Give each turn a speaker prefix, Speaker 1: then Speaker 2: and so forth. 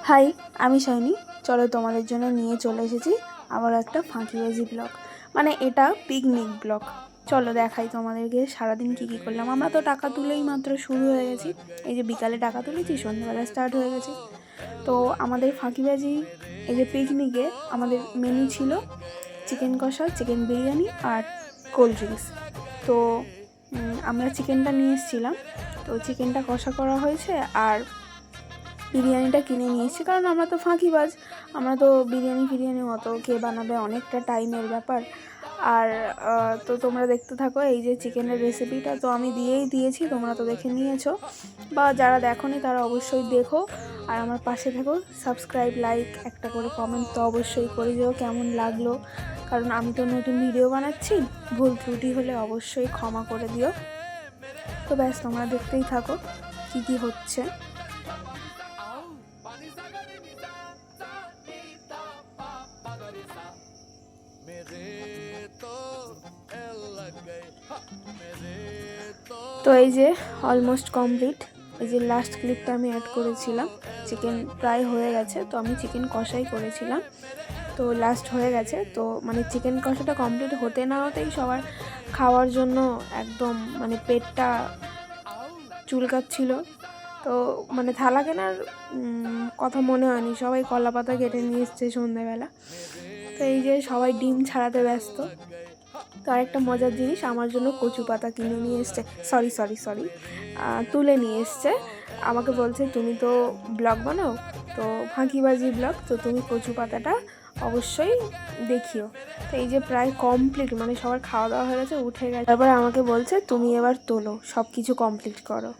Speaker 1: High, আমি shiny. চলো তোমাদের জন্য নিয়ে চলে এসেছি আবার একটা ফাঁকিবাজি ব্লগ, মানে এটা পিকনিক ব্লগ। চলো দেখাই তোমাদেরকে সারাদিন কী করলাম। আমরা তো টাকা তুলেই মাত্র শুরু হয়ে গেছি, এই যে বিকালে টাকা তুলেছি, সন্ধ্যেবেলা স্টার্ট হয়ে গেছে। তো আমাদের ফাঁকিবাজি এই যে পিকনিকে আমাদের মেনু ছিল চিকেন কষা, চিকেন বিরিয়ানি আর কোল্ড ড্রিঙ্কস। তো আমরা চিকেনটা নিয়ে এসেছিলাম, তো চিকেনটা কষা করা হয়েছে আর বিরিয়ানিটা কিনে নিয়ে এসেছি, কারণ আমরা তো ফাঁকিবাজ, আমরা তো বিরিয়ানি অত কে বানাবে, অনেকটা টাইমের ব্যাপার। আর তো তোমরা দেখতে থাকো এই যে চিকেনের রেসিপিটা তো আমি দিয়েছি, তোমরা তো দেখে নিয়েছো, বা যারা দেখোনি তারা অবশ্যই দেখো। আর আমার পাশে থাকো, সাবস্ক্রাইব, লাইক, একটা করে কমেন্ট তো অবশ্যই করে দিও কেমন লাগলো, কারণ আমি তো নতুন ভিডিও বানাচ্ছি, ভুল ত্রুটি হলে অবশ্যই ক্ষমা করে দিও। তো ব্যাস, তোমরা দেখতেই থাকো কী হচ্ছে। তো এই যে অলমোস্ট কমপ্লিট, এই যে লাস্ট ক্লিপটা আমি অ্যাড করেছিলাম, চিকেন প্রায় হয়ে গেছে, তো আমি চিকেন কষাই করেছিলাম, তো লাস্ট হয়ে গেছে। তো মানে চিকেন কষাটা কমপ্লিট হতে না হতেই সবার খাওয়ার জন্য একদম মানে পেটটা চুলকাচ্ছিল। তো মানে থালা কেনার কথা মনে হয়নি, সবাই কলা পাতা কেটে নিয়ে এসছে সন্ধ্যাবেলা। তো এই যে সবাই ডিম ছাড়াতে ব্যস্ত। তো আরেকটা মজার জিনিস, আমার জন্য কচু পাতা কিনে নিয়ে এসছে, সরি তুলে নিয়ে এসছে। আমাকে বলছে তুমি তো ব্লগ বানাও, তো ফাঁকিবাজি ব্লগ, তো তুমি কচু পাতাটা অবশ্যই দেখিও। তো এই যে প্রায় কমপ্লিট, মানে সবার খাওয়া দাওয়া হয়ে গেছে, উঠে গেছে, তারপরে আমাকে বলছে তুমি এবার তোলো, সব কিছু কমপ্লিট করো।